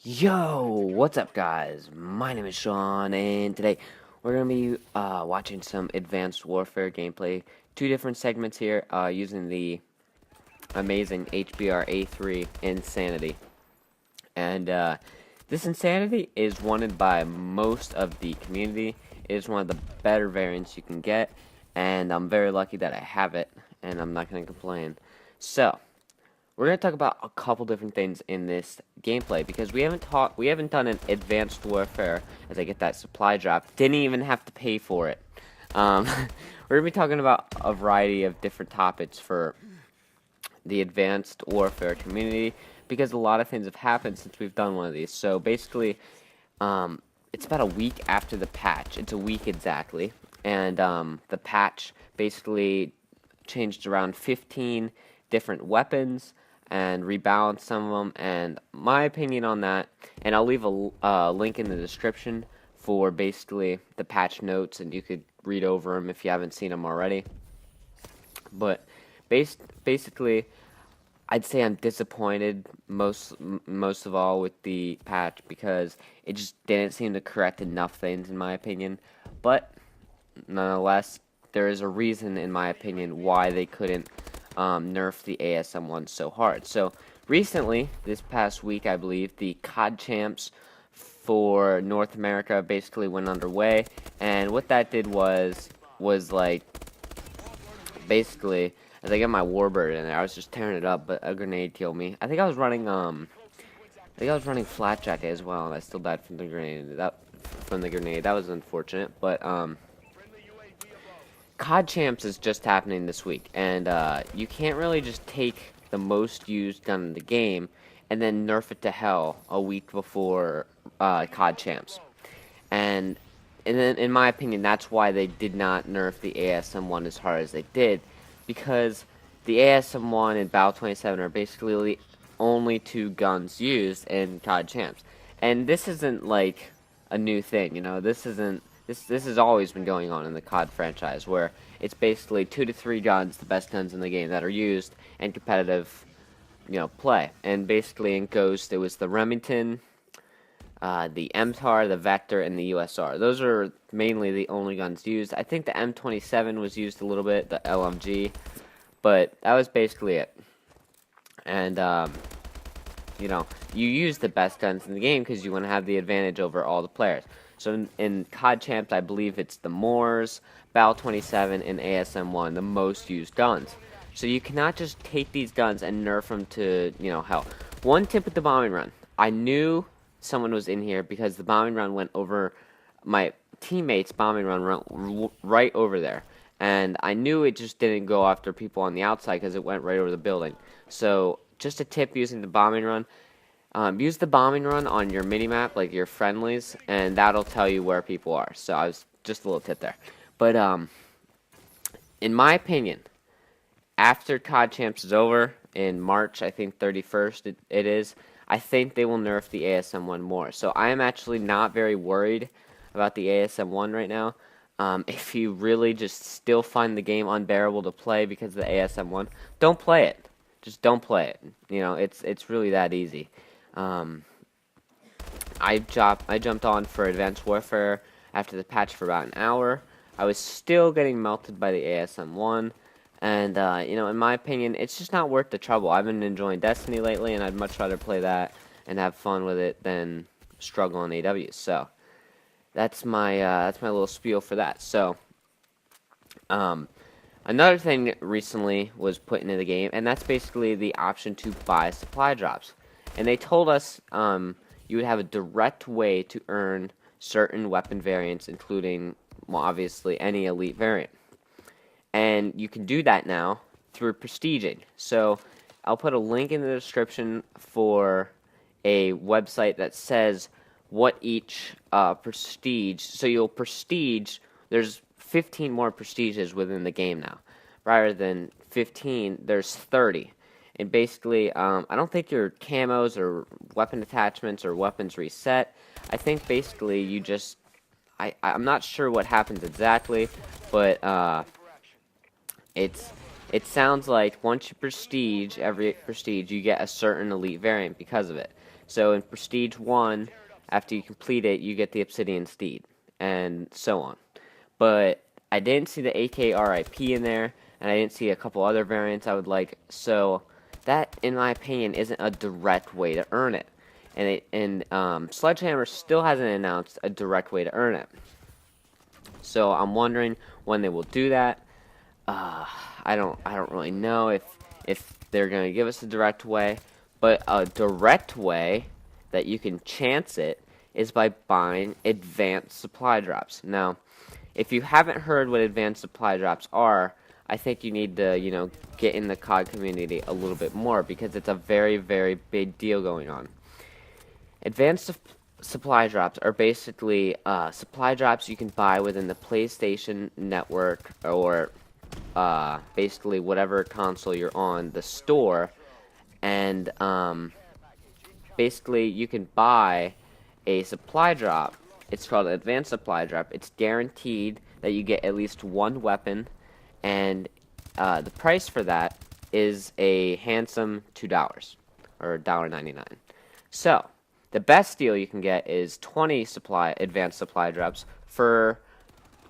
Yo, what's up, guys? My name is Sean, and today we're gonna be watching some Advanced Warfare gameplay. Two different segments here, using the amazing HBR A3 Insanity. And this Insanity is wanted by most of the community. It is one of the better variants you can get, and I'm very lucky that I have it, and I'm not gonna complain. So, we're gonna talk about a couple different things in this gameplay because we haven't done an Advanced Warfare as I get that supply drop. Didn't even have to pay for it. We're gonna be talking about a variety of different topics for the Advanced Warfare community because a lot of things have happened since we've done one of these. So basically, it's about a week after the patch. It's a week exactly, and the patch basically changed around 15 different weapons and rebalanced some of them. And my opinion on that, and I'll leave a link in the description for basically the patch notes, and you could read over them if you haven't seen them already. But basically, I'd say I'm disappointed most of all with the patch because it just didn't seem to correct enough things in my opinion. But nonetheless, there is a reason in my opinion why they couldn't nerf the Asm1 so hard. So recently, this past week, I believe, the COD Champs for North America basically went underway, and what that did was like basically as I got my Warbird in there, I was just tearing it up, but a grenade killed me. I think I was running Flat Jacket as well, and I still died from the grenade. That was unfortunate, but COD Champs is just happening this week, and you can't really just take the most used gun in the game and then nerf it to hell a week before COD Champs. And then, in my opinion, that's why they did not nerf the Asm1 as hard as they did, because the Asm1 and Battle 27 are basically the only two guns used in COD Champs. And this isn't like a new thing, you know. This has always been going on in the COD franchise, where it's basically 2 to 3 guns, the best guns in the game, that are used in competitive, play. And basically in Ghost, it was the Remington, the MTAR, the Vector, and the USR. Those are mainly the only guns used. I think the M27 was used a little bit, the LMG, but that was basically it. And you use the best guns in the game because you want to have the advantage over all the players. So in COD Champs, I believe it's the Moors, Battle 27, and Asm1, the most used guns. So you cannot just take these guns and nerf them to, hell. One tip with the bombing run. I knew someone was in here because the bombing run went over my teammate's bombing run right over there. And I knew it just didn't go after people on the outside because it went right over the building. So just a tip using the bombing run. Use the bombing run on your minimap, like your friendlies, and that'll tell you where people are. So I was just a little tip there. But in my opinion, after COD Champs is over in March, I think 31st it is, I think they will nerf the Asm1 more. So I am actually not very worried about the Asm1 right now. If you really just still find the game unbearable to play because of the Asm1, don't play it. Just don't play it. It's really that easy. I jumped on for Advanced Warfare after the patch for about an hour. I was still getting melted by the Asm1, and in my opinion, it's just not worth the trouble. I've been enjoying Destiny lately, and I'd much rather play that and have fun with it than struggle on AW. So that's my little spiel for that. So another thing recently was put into the game, and that's basically the option to buy supply drops. And they told us you would have a direct way to earn certain weapon variants, including, well, obviously, any elite variant. And you can do that now through prestiging. So I'll put a link in the description for a website that says what each prestige. So you'll prestige. There's 15 more prestiges within the game now. Rather than 15, there's 30. And basically, I don't think your camos or weapon attachments or weapons reset. I think basically you just... I'm not sure what happens exactly, but it sounds like once you prestige, every prestige, you get a certain elite variant because of it. So in Prestige 1, after you complete it, you get the Obsidian Steed, and so on. But I didn't see the AK RIP in there, and I didn't see a couple other variants I would like, so that, in my opinion, isn't a direct way to earn it. And Sledgehammer still hasn't announced a direct way to earn it. So I'm wondering when they will do that. I don't really know if they're gonna give us a direct way, but a direct way that you can chance it is by buying advanced supply drops. Now, if you haven't heard what advanced supply drops are, I think you need to, get in the COD community a little bit more, because it's a very, very big deal going on. Advanced supply drops are basically supply drops you can buy within the PlayStation Network, or basically whatever console you're on, the store, and basically you can buy a supply drop. It's called an advanced supply drop. It's guaranteed that you get at least one weapon, and the price for that is a handsome $2 or $1.99. So the best deal you can get is 20 advanced supply drops for,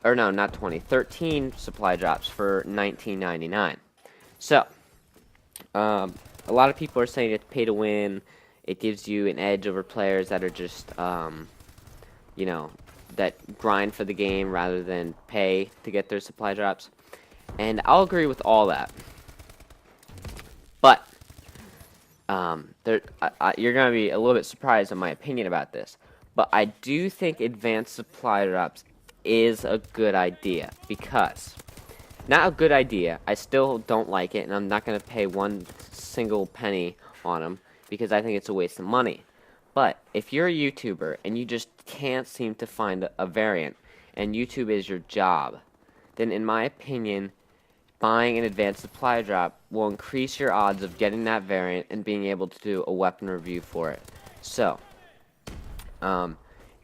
or no, not 20, 13 supply drops for $19.99. So a lot of people are saying it's pay to win. It gives you an edge over players that are just that grind for the game rather than pay to get their supply drops. And I'll agree with all that. But you're going to be a little bit surprised in my opinion about this. But I do think advanced supply drops is a good idea, because, not a good idea, I still don't like it, and I'm not going to pay one single penny on them, because I think it's a waste of money. But if you're a YouTuber and you just can't seem to find a variant, and YouTube is your job, then in my opinion, buying an advanced supply drop will increase your odds of getting that variant and being able to do a weapon review for it. So,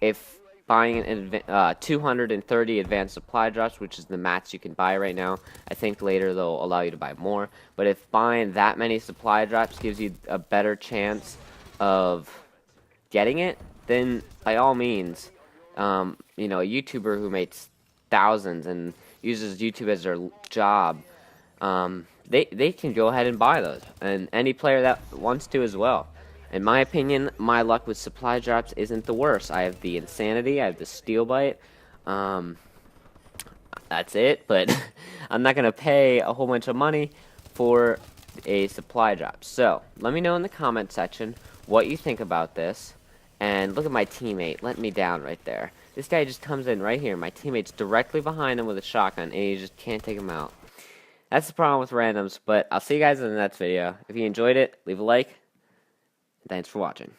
if buying 230 advanced supply drops, which is the max you can buy right now, I think later they'll allow you to buy more, but if buying that many supply drops gives you a better chance of getting it, then by all means, a YouTuber who makes thousands and uses YouTube as their job, they can go ahead and buy those, and any player that wants to as well. In my opinion, my luck with supply drops isn't the worst. I have the Insanity, I have the Steel Bite, that's it, but I'm not going to pay a whole bunch of money for a supply drop. So, let me know in the comment section what you think about this. And look at my teammate, letting me down right there. This guy just comes in right here. My teammate's directly behind him with a shotgun, and he just can't take him out. That's the problem with randoms, but I'll see you guys in the next video. If you enjoyed it, leave a like. Thanks for watching.